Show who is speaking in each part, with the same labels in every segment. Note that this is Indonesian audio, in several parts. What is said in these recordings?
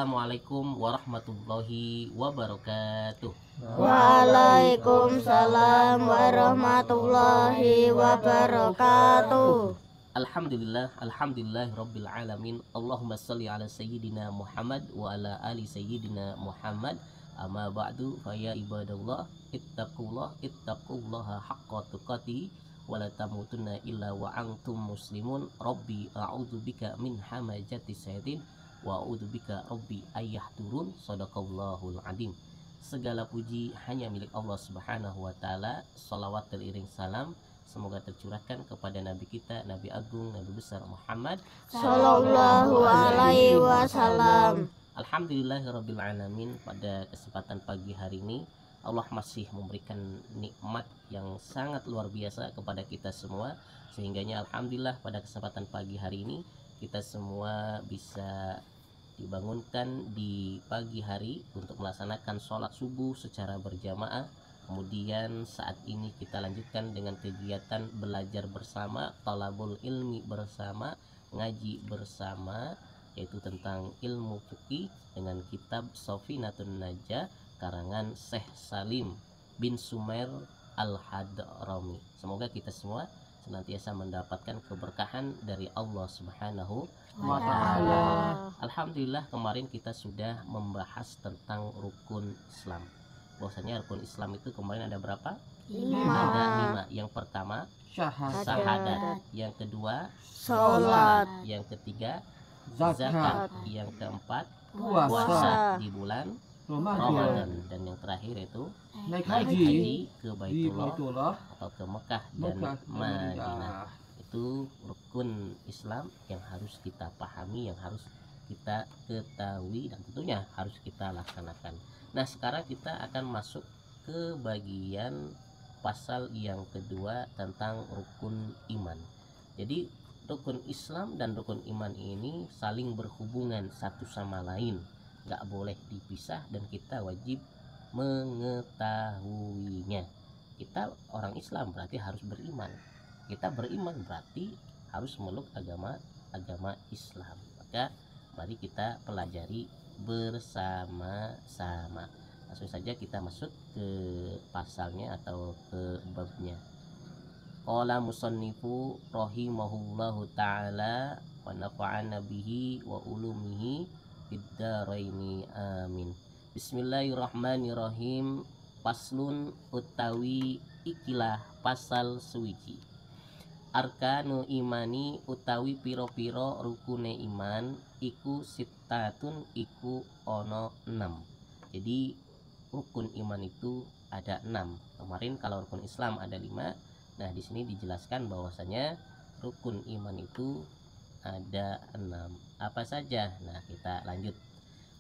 Speaker 1: Assalamualaikum warahmatullahi wabarakatuh.
Speaker 2: Waalaikumsalam warahmatullahi wabarakatuh.
Speaker 1: Alhamdulillah rabbil alamin. Allahumma shalli ala sayyidina Muhammad wa ala ali sayyidina Muhammad. Amma ba'du, fa ya ibadallah ittaqullaha haqqa tuqatih wa la tamutunna illa wa antum muslimun. Rabbi a'udzubika min hamajati syayatin wa a'udzubika rabbi ayyahdurun. Shadaqallahul adzim. Segala puji hanya milik Allah Subhanahu wa taala. Shalawat teriring salam semoga tercurahkan kepada Nabi kita, Nabi Agung, Nabi besar Muhammad
Speaker 2: Sallallahu alaihi wasallam.
Speaker 1: Alhamdulillahirabbil alamin. Pada kesempatan pagi hari ini Allah masih memberikan nikmat yang sangat luar biasa kepada kita semua, sehingganya alhamdulillah pada kesempatan pagi hari ini kita semua bisa dibangunkan di pagi hari untuk melaksanakan sholat subuh secara berjamaah. Kemudian saat ini kita lanjutkan dengan kegiatan belajar bersama, talabul ilmi bersama, ngaji bersama, yaitu tentang ilmu fikih dengan kitab Safinatun Najah karangan Syekh Salim bin Sumair Al-Hadrami. Semoga kita semua senantiasa mendapatkan keberkahan dari Allah Subhanahu wa ta'ala. Alhamdulillah, kemarin kita sudah membahas tentang rukun Islam. Bahwasanya rukun Islam itu kemarin ada berapa?
Speaker 2: 5.
Speaker 1: Ada 5. Yang pertama syahadat, yang kedua
Speaker 2: Salat,
Speaker 1: yang ketiga
Speaker 3: zakat,
Speaker 1: zakat, yang keempat
Speaker 3: puasa,
Speaker 1: puasa di bulan
Speaker 3: Ramadan,
Speaker 1: Ramadan, dan yang terakhir itu
Speaker 3: naik
Speaker 1: naik
Speaker 3: haji
Speaker 1: haji ke
Speaker 3: di
Speaker 1: Baitullah
Speaker 3: Baitullah,
Speaker 1: atau ke Mekah dan
Speaker 3: Mekah,
Speaker 1: Madinah. Itu rukun Islam yang harus kita pahami, yang harus kita ketahui, dan tentunya harus kita laksanakan. Nah, sekarang kita akan masuk ke bagian pasal yang kedua tentang rukun iman. Jadi rukun Islam dan rukun iman ini saling berhubungan satu sama lain, nggak boleh dipisah, dan kita wajib mengetahuinya. Kita orang Islam berarti harus beriman. Kita beriman berarti harus meluk agama Islam. Maka mari kita pelajari bersama-sama. Langsung saja kita masuk ke pasalnya atau ke babnya. Qala musannifu rahimahullahu ta'ala wa nafa'ana bihi wa ulumihi fid dharaini amin. Bismillahirrahmanirrahim. Paslun utawi ikilah pasal suwiji. Arkanu imani utawi piro-piro rukune iman iku sittatun, iku ono 6. Jadi rukun iman itu ada 6. Kemarin kalau rukun Islam ada 5. Nah, di sini dijelaskan bahwasanya rukun iman itu ada 6. Apa saja? Nah, kita lanjut.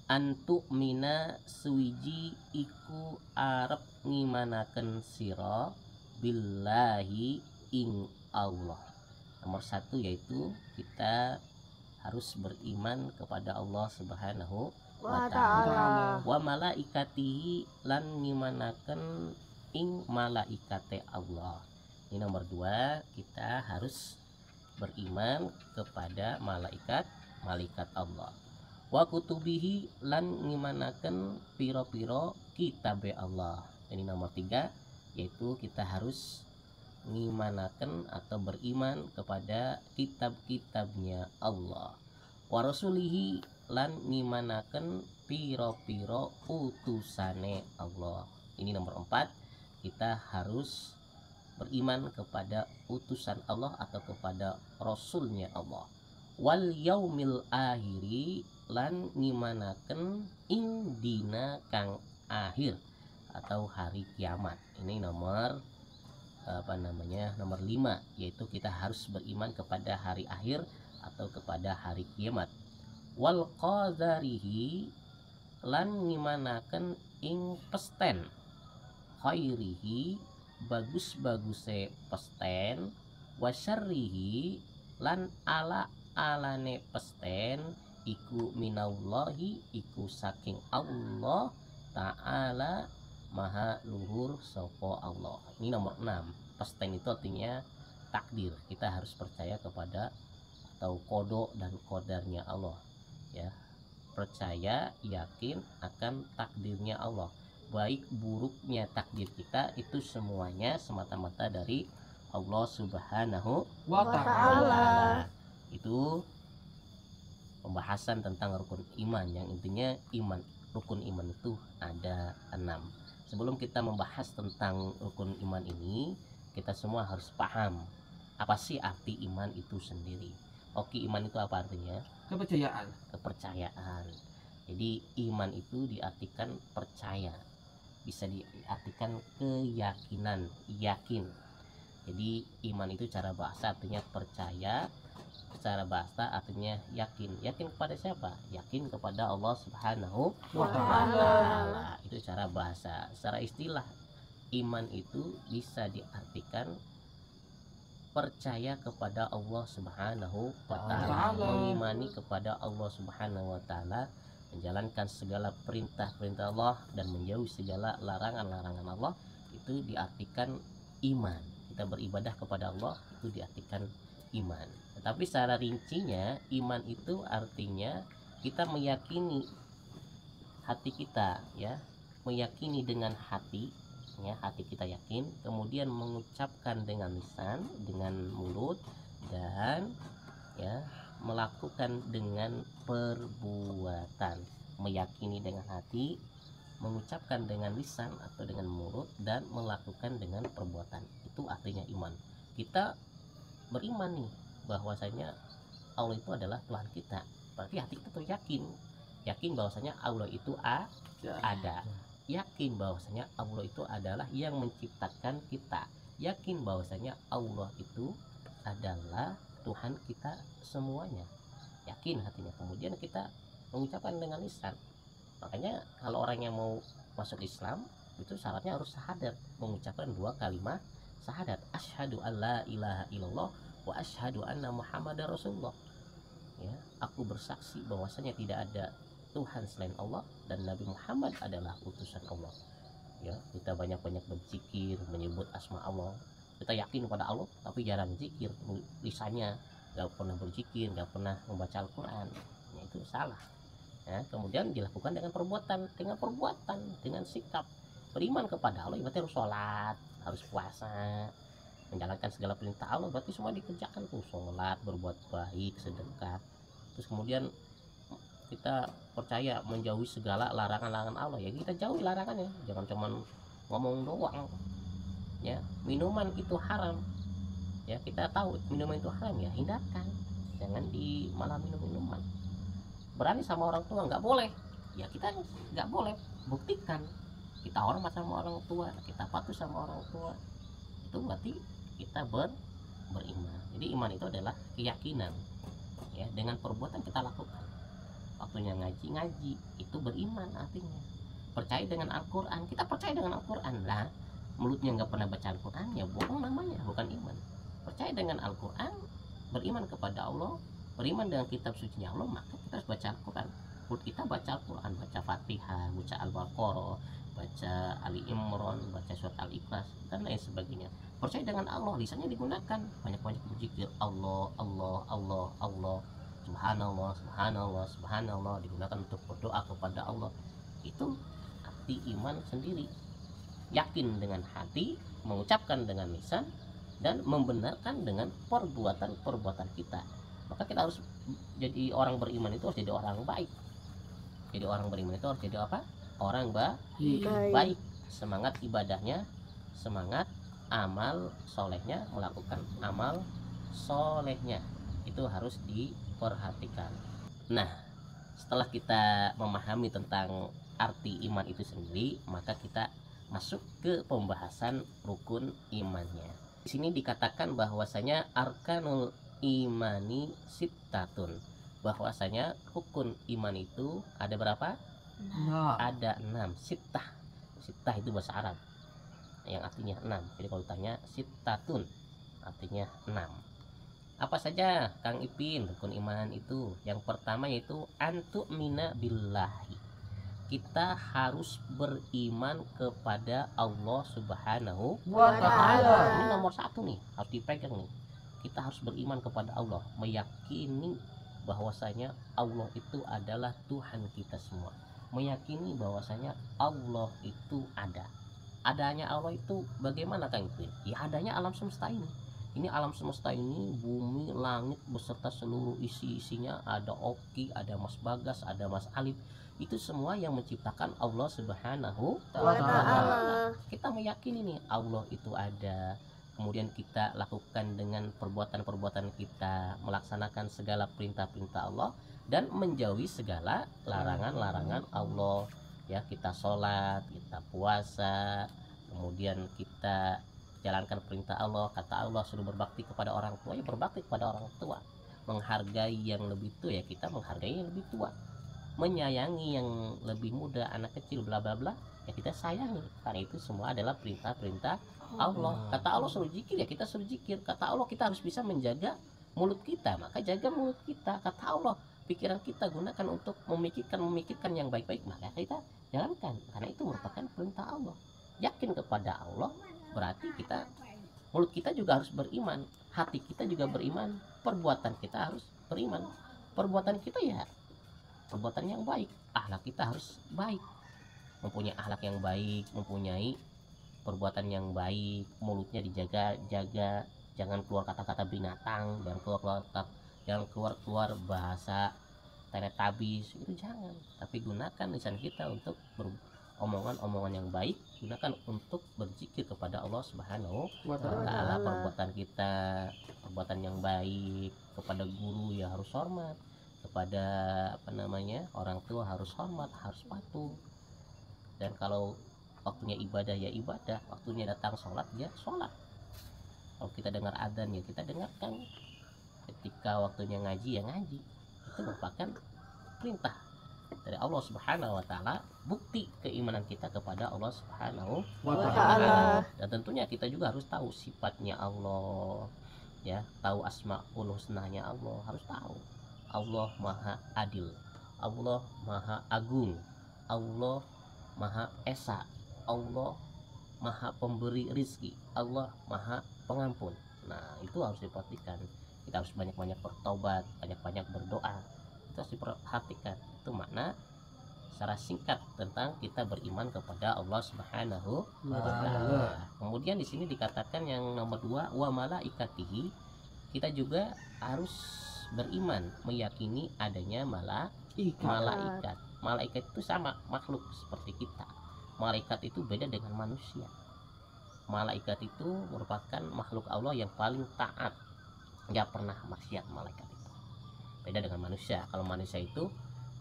Speaker 1: Antuk mina suwiji iku arep ngimanaken sira billahi ing Allah. Nomor 1 yaitu kita harus beriman kepada Allah Subhanahu wa ta'ala. Wa malaikatihi lan ngimanaken ing malaikate Allah. Ini nomor 2, kita harus beriman kepada malaikat Allah. Wa kutubihi lan ngimanaken piro-piro kitabe Allah. Ini nomor 3, yaitu kita harus ngimanaken atau beriman kepada kitab-kitabnya Allah. Wa rasulihi lan ngimanaken piro-piro utusane Allah. Ini nomor 4, kita harus beriman kepada utusan Allah atau kepada Rasulnya Allah. Wal yaumil akhiri lan ngimanaken ing dina kang akhir atau hari kiamat. Ini nomor nomor 5, yaitu kita harus beriman kepada hari akhir atau kepada hari kiamat. Wal qadarihi lan ngimanaken ing pesten khairihi bagus-baguse pesten, wasyarrihi lan alane pesten iku minallahi, iku saking Allah ta'ala maha luhur sapa Allah. Ini nomor 6. Pesten itu artinya takdir. Kita harus percaya kepada atau qada dan qadarnya Allah, ya. percaya, yakin akan takdirnya Allah. Baik buruknya takdir kita itu semuanya semata-mata dari Allah Subhanahu
Speaker 3: wa ta'ala.
Speaker 1: Itu pembahasan tentang rukun iman, yang intinya iman, rukun iman itu ada 6. Sebelum kita membahas tentang rukun iman ini, kita semua harus paham apa sih arti iman itu sendiri. Oke, iman itu apa artinya? Kepercayaan. Jadi iman itu diartikan percaya, bisa diartikan keyakinan, yakin. Jadi iman itu cara bahasa artinya percaya, secara bahasa artinya yakin. Yakin kepada siapa? Yakin kepada Allah Subhanahu
Speaker 3: Wa ta'ala.
Speaker 1: Itu cara bahasa. Secara istilah, iman itu bisa diartikan percaya kepada Allah Subhanahu wa ta'ala, mengimani kepada Allah Subhanahu wa ta'ala, menjalankan segala perintah-perintah Allah dan menjauhi segala larangan-larangan Allah. Itu diartikan iman. Kita beribadah kepada Allah itu diartikan iman. Tetapi secara rincinya, iman itu artinya kita meyakini hati kita, ya, meyakini dengan hati, ya, hati kita yakin, kemudian mengucapkan dengan lisan, dengan mulut, dan ya melakukan dengan perbuatan. Meyakini dengan hati, mengucapkan dengan lisan atau dengan mulut, dan melakukan dengan perbuatan. Itu artinya iman. Kita beriman nih bahwasanya Allah itu adalah Tuhan kita. Berarti hati kita tuh yakin bahwasanya Allah itu ada. Yakin bahwasanya Allah itu adalah yang menciptakan kita. Yakin bahwasanya Allah itu adalah Tuhan kita semuanya. Yakin hatinya. Kemudian kita mengucapkan dengan lisan. Makanya kalau orang yang mau masuk Islam itu syaratnya harus syahadat, mengucapkan 2 kalimat syahadat. Asyhadu alla ilaha illallah wa asyhadu anna muhammadar rasulullah. Ya, aku bersaksi bahwasanya tidak ada Tuhan selain Allah dan Nabi Muhammad adalah utusan Allah. Ya, kita banyak-banyak berzikir, menyebut asma Allah. Kita yakin pada Allah tapi jarang zikir, lisannya nggak pernah berzikir, nggak pernah membaca Al-Quran. Ya, itu salah. Ya, kemudian dilakukan dengan perbuatan, dengan sikap. Beriman kepada Allah berarti harus sholat, harus puasa, menjalankan segala perintah Allah, berarti semua dikerjakan tuh, sholat, berbuat baik, sedekah. Terus kemudian kita percaya menjauhi segala larangan-larangan Allah, ya kita jauhi larangannya, jangan cuman ngomong doang. Ya, minuman itu haram, ya kita tahu minuman itu haram, ya hindarkan, jangan malah minum minuman. Berani sama orang tua nggak boleh, ya kita nggak boleh, buktikan kita hormat sama orang tua, kita patuh sama orang tua. Itu berarti kita beriman. Jadi iman itu adalah keyakinan, ya, dengan perbuatan kita lakukan. Waktunya ngaji itu beriman artinya. Percaya dengan Al-Quran, kita percaya dengan Al-Quran lah. Mulutnya nggak pernah baca Al-Quran, ya bohong namanya, bukan iman. Percaya dengan Al-Quran, beriman kepada Allah, beriman dengan kitab suci Allah, maka kita harus baca Al-Quran. Mulut kita baca Al-Quran, baca Fatihah, baca Al-Baqarah, baca Ali Imran, baca surat Al-Ikhlas, dan lain sebagainya. Percaya dengan Allah, lisannya digunakan, banyak-banyak berzikir Allah, Allah, Allah, Allah, subhanallah, subhanallah, subhanallah, digunakan untuk berdoa kepada Allah. Itu arti iman sendiri. Yakin dengan hati, mengucapkan dengan lisan, dan membenarkan dengan perbuatan-perbuatan kita. Maka kita harus jadi orang beriman itu harus jadi orang baik. Jadi orang beriman itu harus jadi apa? Orang baik. Semangat ibadahnya, semangat amal solehnya, melakukan amal solehnya, itu harus diperhatikan. Nah, setelah kita memahami tentang arti iman itu sendiri, maka kita masuk ke pembahasan rukun imannya. Di sini dikatakan bahwasanya arkanul imani sittatun, bahwasanya rukun iman itu ada berapa? Ada 6. Sittah itu bahasa Arab yang artinya 6. Jadi kalau tanya sittatun artinya 6. Apa saja Kang Ipin rukun iman itu? Yang pertama yaitu antu'mina billahi. Kita harus beriman kepada Allah Subhanahu wa ta'ala. Ini nomor 1 nih, harus dipegang nih. Kita harus beriman kepada Allah, meyakini bahwasanya Allah itu adalah Tuhan kita semua, meyakini bahwasanya Allah itu ada. Adanya Allah itu bagaimana Kang Pin? Ya adanya alam semesta ini. Ini alam semesta ini, bumi, langit beserta seluruh isi-isinya, ada Oki, ada Mas Bagas, ada Mas Alif. Itu semua yang menciptakan Allah Subhanahu wa Ta'ala. Kita meyakini nih Allah itu ada. Kemudian kita lakukan dengan perbuatan-perbuatan kita, melaksanakan segala perintah-perintah Allah dan menjauhi segala larangan-larangan Allah. Ya, kita sholat, kita puasa, kemudian kita jalankan perintah Allah. Kata Allah suruh berbakti kepada orang tua, ya berbakti kepada orang tua. Menghargai yang lebih tua, ya kita menghargai yang lebih tua. Menyayangi yang lebih muda, anak kecil, bla bla bla, ya kita sayangi. Karena itu semua adalah perintah-perintah Allah. Kata Allah suruh zikir, ya kita suruh zikir. Kata Allah kita harus bisa menjaga mulut kita, maka jaga mulut kita. Kata Allah pikiran kita gunakan untuk memikirkan yang baik-baik, maka kita jalankan. Karena itu merupakan perintah Allah. Yakin kepada Allah berarti kita, mulut kita juga harus beriman, hati kita juga beriman, perbuatan kita harus beriman. Perbuatan kita ya perbuatan yang baik, akhlak kita harus baik, mempunyai akhlak yang baik, mempunyai perbuatan yang baik, mulutnya dijaga, jangan keluar kata-kata binatang, jangan keluar bahasa teletabis, itu jangan. Tapi gunakan lisan kita untuk omongan-omongan yang baik, gunakan untuk berzikir kepada Allah Subhanahu wa Ta'ala. Perbuatan kita perbuatan yang baik, kepada guru ya harus hormat, kepada orang tua harus hormat, harus patuh. Dan kalau waktunya ibadah ya ibadah, waktunya datang sholat ya sholat. Kalau kita dengar adzan ya kita dengarkan, ketika waktunya ngaji ya ngaji. Itu merupakan perintah dari Allah Subhanahu wa Ta'ala, bukti keimanan kita kepada Allah Subhanahu wa Ta'ala. Dan tentunya kita juga harus tahu sifatnya Allah, ya, tahu asmaul husnanya Allah, harus tahu. Allah Maha Adil, Allah Maha Agung, Allah Maha Esa, Allah Maha Pemberi rizki, Allah Maha Pengampun. Nah, itu harus diperhatikan. Kita harus banyak-banyak bertobat, banyak-banyak berdoa. Itu harus diperhatikan. Itu makna secara singkat tentang kita beriman kepada Allah Subhanahu wa Ta'ala. Kemudian di sini dikatakan yang nomor 2, wa malaikatihi. Kita juga harus beriman, meyakini adanya malaikat. Malaikat itu sama makhluk seperti kita. Malaikat itu beda dengan manusia. Malaikat itu merupakan makhluk Allah yang paling taat, nggak pernah maksiat. Malaikat itu beda dengan manusia. Kalau manusia itu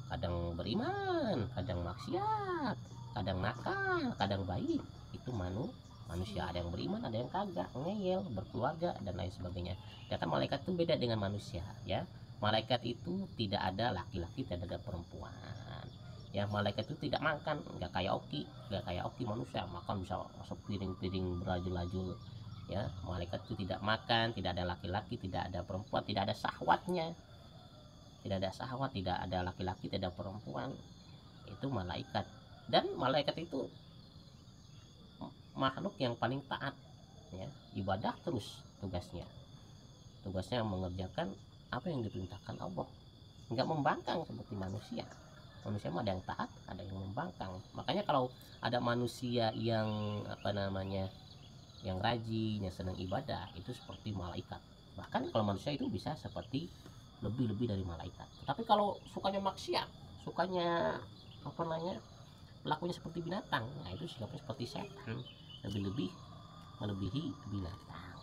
Speaker 1: kadang beriman, kadang maksiat, kadang nakal, kadang baik. Itu manusia, ada yang beriman, ada yang kagak, ngeyel, berkeluarga dan lain sebagainya. Kata malaikat itu beda dengan manusia, ya. Malaikat itu tidak ada laki-laki, tidak ada perempuan. Ya, malaikat itu tidak makan, nggak kayak Oki manusia makan bisa masuk piring-piring berajul-ajul. Ya, malaikat itu tidak makan, tidak ada laki-laki, tidak ada perempuan, tidak ada syahwatnya. Tidak ada syahwat, tidak ada laki-laki, tidak ada perempuan. Itu malaikat. Dan malaikat itu makhluk yang paling taat, ya, ibadah terus tugasnya mengerjakan apa yang diperintahkan Allah, nggak membangkang seperti manusia mah ada yang taat, ada yang membangkang. Makanya kalau ada manusia yang yang rajin, yang senang ibadah, itu seperti malaikat. Bahkan kalau manusia itu bisa seperti lebih dari malaikat. Tapi kalau sukanya maksiat, sukanya pelakunya seperti binatang, nah itu sikapnya seperti setan, lebih melebihi binatang.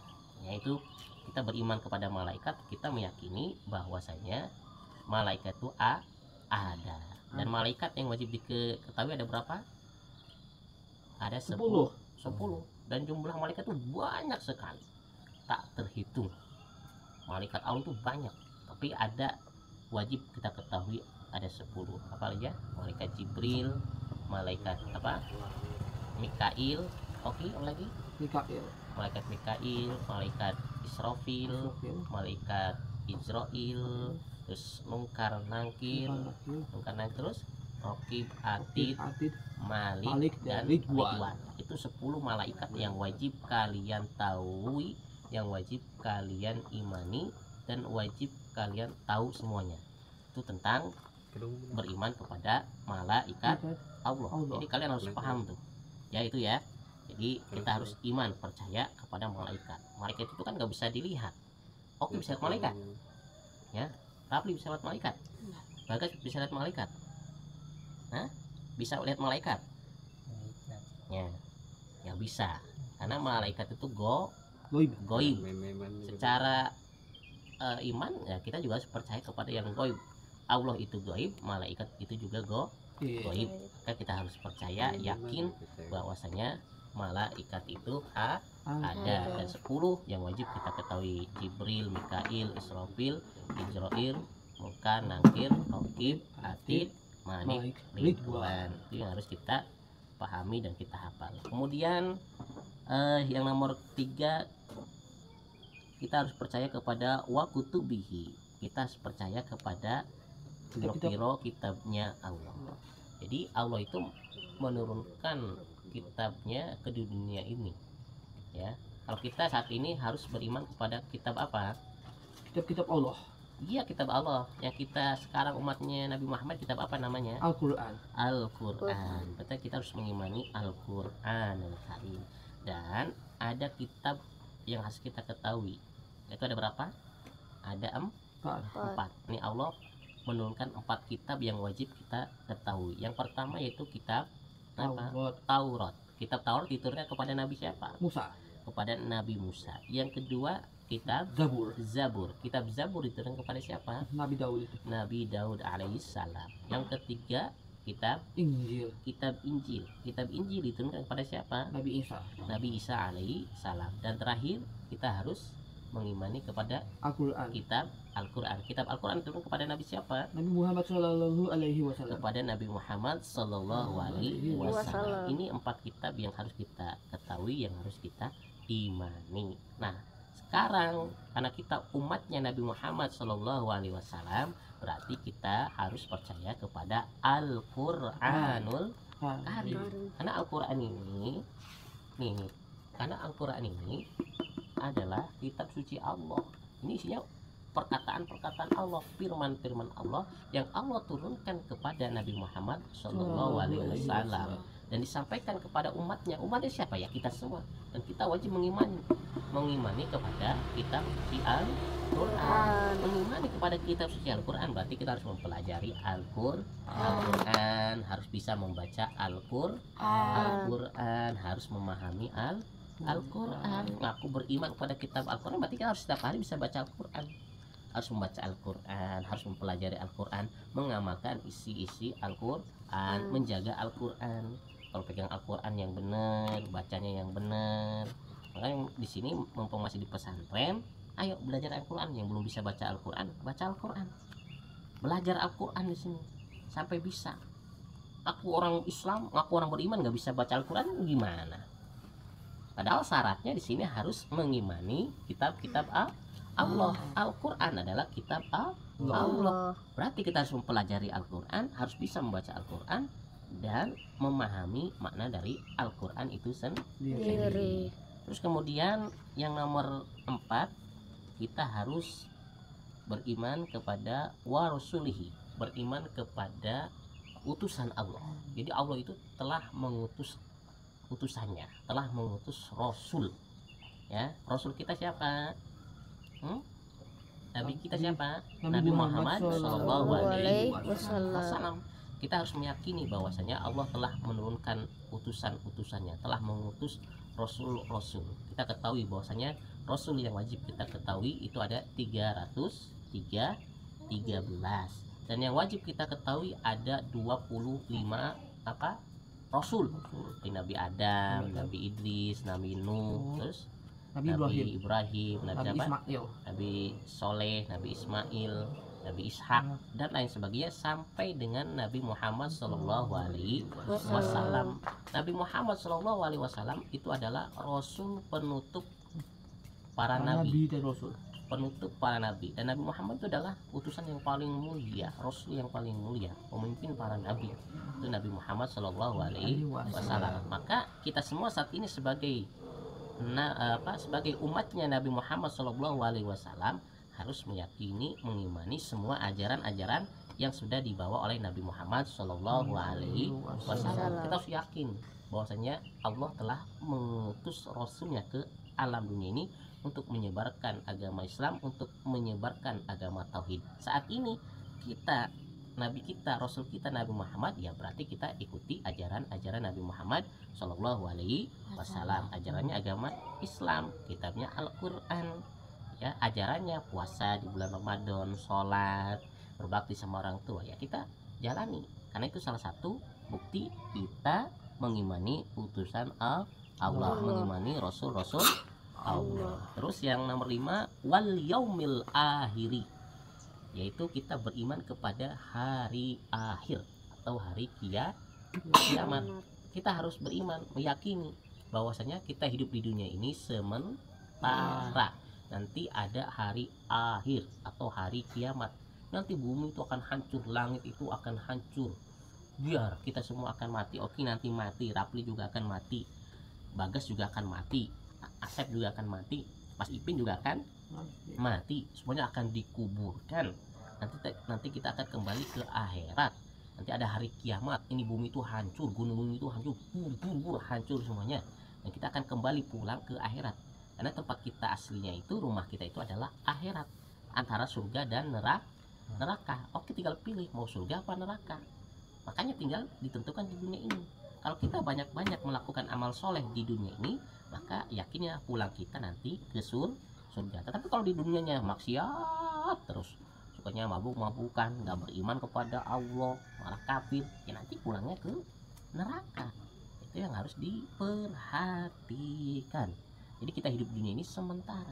Speaker 1: Yaitu kita beriman kepada malaikat, kita meyakini bahwasanya malaikat itu ada. Dan malaikat yang wajib diketahui ada berapa? Ada 10. Dan jumlah malaikat itu banyak sekali, tak terhitung. Malaikat Allah itu banyak, tapi ada wajib kita ketahui ada 10. Apa aja? Malaikat Jibril, malaikat Mikail, lagi malaikat Mikail, malaikat Israfil, malaikat Israil, terus Munkar Nakir, terus Raqib, Atid, Malik dan Ridwan. Itu 10 malaikat yang wajib kalian tahu, yang wajib kalian imani, dan wajib kalian tahu semuanya. itu tentang beriman kepada malaikat Allah. Jadi kalian harus paham tuh ya, itu ya. Jadi kita harus iman, percaya kepada malaikat. Malaikat itu kan nggak bisa dilihat. Oke bisa lihat malaikat ya, Rapli bisa lihat malaikat, Bagas bisa lihat malaikat. Hah? Bisa lihat malaikat ya, nggak bisa, karena malaikat itu goib. Secara iman ya kita juga harus percaya kepada yang goib. Allah itu goib, malaikat itu juga goib. Maka kita harus percaya, yakin bahwasanya malaikat itu ada. Dan 10 yang wajib kita ketahui: Jibril, Mikail, Israfil, Ijrail, Munkar, Nakir, Raqib, Atid, Manik, Ridwan. Itu yang harus kita pahami dan kita hafal. Kemudian yang nomor 3, kita harus percaya kepada wa kutubihi. Kita harus percaya kepada piro-piro kitabnya Allah. Jadi Allah itu menurunkan kitabnya ke dunia ini ya. Kalau kita saat ini harus beriman kepada kitab apa?
Speaker 4: Kitab Allah.
Speaker 1: Iya, kitab Allah. Yang kita sekarang umatnya Nabi Muhammad, kitab apa namanya?
Speaker 4: Al-Quran.
Speaker 1: Al-Quran. Berarti kita harus mengimani Al-Quran Al-Karim. Dan ada kitab yang harus kita ketahui. Itu ada berapa? Ada 4. Ini Allah menurunkan 4 kitab yang wajib kita ketahui. Yang pertama yaitu kitab Taurat. Kitab Taurat diturunkan kepada Nabi siapa?
Speaker 4: Musa.
Speaker 1: Kepada Nabi Musa. Yang kedua kitab Zabur. Kitab Zabur diturunkan kepada siapa?
Speaker 4: Nabi Daud itu.
Speaker 1: Nabi Daud alaihissalam. Yang ketiga kitab
Speaker 4: Injil.
Speaker 1: Kitab Injil. Kitab Injil diturunkan kepada siapa?
Speaker 4: Nabi Isa.
Speaker 1: Nabi Isa alaihissalam. Dan terakhir kita harus mengimani kepada
Speaker 4: Al-Quran.
Speaker 1: kitab Al-Quran. Kitab Al-Quran diturunkan kepada Nabi siapa?
Speaker 4: Nabi Muhammad Sallallahu Alaihi Wasallam.
Speaker 1: Kepada Nabi Muhammad Sallallahu Alaihi Wasallam. Ini 4 kitab yang harus kita ketahui, yang harus kita imani. Nah, sekarang karena kita umatnya Nabi Muhammad Sallallahu Alaihi Wasallam, berarti kita harus percaya kepada Al-Quranul Karim. Karena Al-Quran ini karena Al-Quran ini adalah kitab suci Allah. Ini isinya perkataan-perkataan Allah, firman-firman Allah yang Allah turunkan kepada Nabi Muhammad Shallallahu Alaihi Wasallam dan disampaikan kepada umatnya. Umatnya siapa ya? Kita semua. Dan kita wajib mengimani kepada kitab suci Al-Quran. Mengimani kepada kitab suci Al-Quran berarti kita harus mempelajari Al-Quran, harus bisa membaca Al-Quran, harus memahami Al-Quran. Ngaku beriman kepada kitab Al-Quran berarti kita harus setiap hari bisa baca Al-Quran, harus membaca Al-Quran, harus mempelajari Al-Quran, mengamalkan isi-isi Al-Quran, menjaga Al-Quran. Kalau pegang Al-Quran yang benar, bacanya yang benar. Makanya di sini mumpung masih di pesantren, ayo belajar Al-Quran. Yang belum bisa baca Al-Quran, baca Al-Quran, belajar Al-Quran di sini sampai bisa. Aku orang Islam, aku orang beriman nggak bisa baca Al-Quran, gimana? Padahal syaratnya di sini harus mengimani kitab-kitab Allah. Al-Quran adalah kitab Allah. Berarti kita harus mempelajari Al-Quran, harus bisa membaca Al-Quran dan memahami makna dari Al-Quran itu sendiri. Terus kemudian yang nomor 4, kita harus beriman kepada wa rasulihi, beriman kepada utusan Allah. Jadi Allah itu telah mengutus utusannya, telah mengutus Rasul ya. Rasul kita siapa? Nabi kita siapa? Nabi Muhammad Shallallahu Alaihi Wasallam. Kita harus meyakini bahwasanya Allah telah menurunkan utusan-utusannya, telah mengutus Rasul-Rasul. Kita ketahui bahwasanya Rasul yang wajib kita ketahui itu ada 313, dan yang wajib kita ketahui ada 25 Rasul. Nabi Adam, Nabi Idris, Nabi Nuh, terus Nabi Ibrahim, Nabi
Speaker 4: Ismail,
Speaker 1: Nabi Soleh, Nabi Ismail, Nabi Ishak dan lain sebagainya sampai dengan Nabi Muhammad Shallallahu Alaihi Wasallam. Nabi Muhammad Shallallahu Alaihi Wasallam itu adalah Rasul penutup para nabi
Speaker 4: dan Rasul,
Speaker 1: penutup para nabi. Dan Nabi Muhammad itu adalah utusan yang paling mulia, Rasul yang paling mulia, pemimpin para nabi. Itu Nabi Muhammad Shallallahu Alaihi Wasallam. Maka kita semua saat ini sebagai sebagai umatnya Nabi Muhammad Shallallahu Alaihi Wasallam harus meyakini, mengimani semua ajaran-ajaran yang sudah dibawa oleh Nabi Muhammad Shallallahu Alaihi Wasallam. Kita harus yakin bahwasanya Allah telah mengutus Rasulnya ke alam dunia ini untuk menyebarkan agama Islam, untuk menyebarkan agama tauhid. Saat ini kita, Nabi kita, Rasul kita Nabi Muhammad, ya berarti kita ikuti ajaran Nabi Muhammad Shallallahu Alaihi Wasallam. Ajarannya agama Islam, kitabnya Al-Quran, ya ajarannya puasa di bulan Ramadan, sholat, berbakti sama orang tua, ya kita jalani, karena itu salah satu bukti kita mengimani utusan Allah, mengimani Rasul Allah. Terus yang nomor 5, wal yaumil akhiri, yaitu kita beriman kepada hari akhir atau hari kiamat. Kita harus beriman, meyakini bahwasanya kita hidup di dunia ini sementara, nanti ada hari akhir atau hari kiamat. Nanti bumi itu akan hancur, langit itu akan hancur, biar kita semua akan mati. Oki nanti mati, Rapli juga akan mati, Bagas juga akan mati, Asep juga akan mati, Mas Ipin juga akan mati. Semuanya akan dikuburkan. Nanti kita akan kembali ke akhirat. Nanti ada hari kiamat. Ini bumi itu hancur, gunung-gunung itu hancur, hancur semuanya. Dan kita akan kembali pulang ke akhirat. Karena tempat kita aslinya itu, rumah kita itu adalah akhirat, antara surga dan neraka. Oke, tinggal pilih mau surga apa neraka. Makanya tinggal ditentukan di dunia ini. Kalau kita banyak-banyak melakukan amal soleh di dunia ini, maka yakinnya pulang kita nanti ke surga. Tetapi kalau di dunianya maksiat terus, sukanya mabuk-mabukan, nggak beriman kepada Allah, malah kafir, ya nanti pulangnya ke neraka. Itu yang harus diperhatikan. Jadi kita hidup di dunia ini sementara.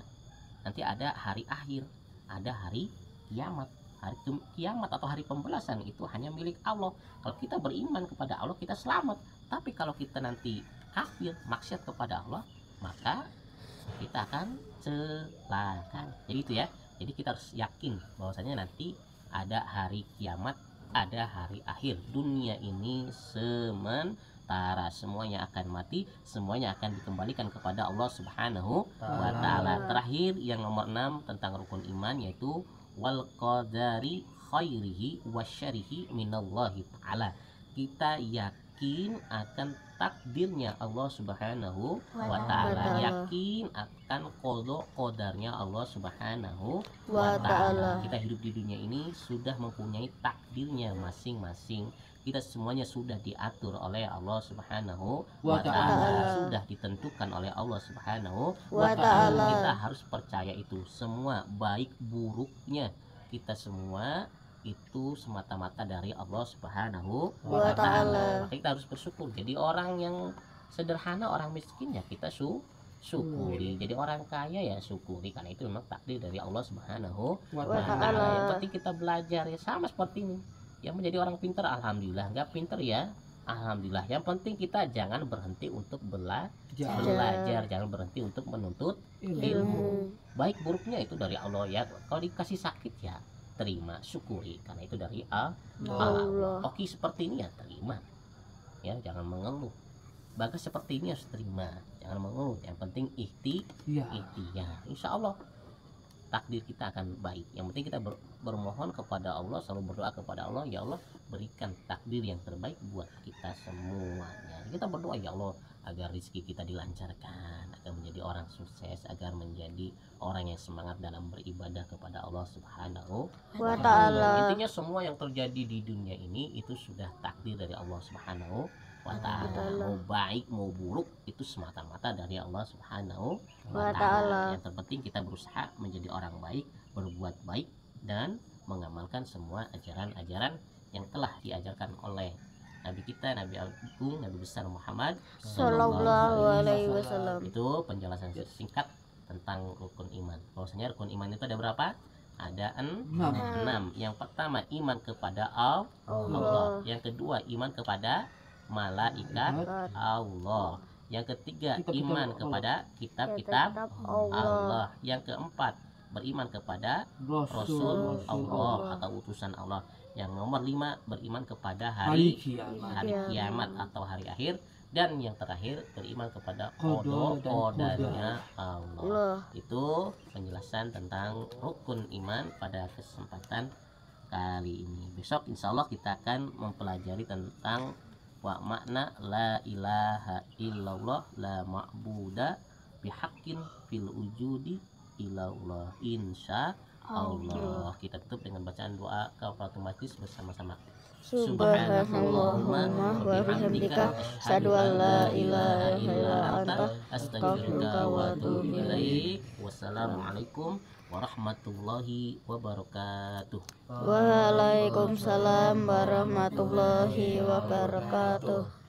Speaker 1: Nanti ada hari akhir, ada hari kiamat. Hari kiamat atau hari pembalasan itu hanya milik Allah. Kalau kita beriman kepada Allah, kita selamat. Tapi kalau kita nanti kafir, maksiat kepada Allah, maka kita akan celaka. Jadi itu ya. Jadi kita harus yakin bahwasanya nanti ada hari kiamat, ada hari akhir. Dunia ini sementara, semuanya akan mati, semuanya akan dikembalikan kepada Allah Subhanahu wa Ta'ala. Terakhir yang nomor 6 tentang rukun iman, yaitu wal qadari khairihi wasyarihi minallahi ta'ala. Kita yakin akan takdirnya Allah Subhanahu wa Ta'ala, yakin akan qadarnya Allah Subhanahu wa Ta'ala. Kita hidup di dunia ini sudah mempunyai takdirnya masing-masing. Kita semuanya sudah diatur oleh Allah Subhanahu wa Ta'ala, sudah ditentukan oleh Allah Subhanahu wa Ta'ala. Kita harus percaya itu semua, baik buruknya kita semua itu semata-mata dari Allah Subhanahu wa Ta'ala. Maka kita harus bersyukur. Jadi orang yang sederhana, orang miskin, ya kita syukuri. Jadi orang kaya ya syukuri, karena itu memang takdir dari Allah Subhanahu wa Ta'ala. Yang penting kita belajar, ya sama seperti ini. Yang menjadi orang pintar, alhamdulillah. Nggak pintar, ya alhamdulillah. Yang penting kita jangan berhenti untuk belajar, jangan berhenti untuk menuntut ilmu. Baik buruknya itu dari Allah, ya. Kalau dikasih sakit, ya terima, syukuri, karena itu dari Allah. Oke, seperti ini, ya terima, ya jangan mengeluh. Bagas seperti ini harus terima, jangan mengeluh. Yang penting ikhtiar. Insya Allah takdir kita akan baik. Yang penting kita bermohon kepada Allah, selalu berdoa kepada Allah, ya Allah berikan takdir yang terbaik buat kita semuanya. Kita berdoa, ya Allah, agar rezeki kita dilancarkan, agar menjadi orang sukses, agar menjadi orang yang semangat dalam beribadah kepada Allah Subhanahu wa Ta'ala. Intinya semua yang terjadi di dunia ini itu sudah takdir dari Allah Subhanahu wa Ta'ala. Mau baik mau buruk itu semata-mata dari Allah Subhanahu wa Ta'ala. Yang terpenting kita berusaha menjadi orang baik, berbuat baik, dan mengamalkan semua ajaran-ajaran yang telah diajarkan oleh Nabi kita, Nabi Agung, Nabi besar Muhammad
Speaker 2: Sallallahu Alaihi Wasallam.
Speaker 1: Itu penjelasan singkat tentang rukun iman. Bahwasanya rukun iman itu ada berapa? Ada 6. Yang pertama, iman kepada Allah. Yang kedua, iman kepada malaikat Allah. Yang ketiga, iman kepada kitab-kitab Allah. Yang keempat, beriman kepada Rasul Allah atau utusan Allah. Yang nomor 5, beriman kepada hari kiamat atau hari akhir. Dan yang terakhir, beriman kepada qadarnya Allah. Itu penjelasan tentang rukun iman pada kesempatan kali ini. Besok insya Allah kita akan mempelajari tentang makna la ilaha illallah la ma'buda bihaqqin fil wujudi illallah. Insya Allah. Kita tutup dengan bacaan doa kafaratul majlis bersama-sama.
Speaker 2: Subhanallahumma wa bihamdika asyhadu an la ilaha illa anta astaghfiruka wa atubu ilaik.
Speaker 1: Wassalamualaikum warahmatullahi wabarakatuh.
Speaker 2: Waalaikumsalam warahmatullahi wabarakatuh.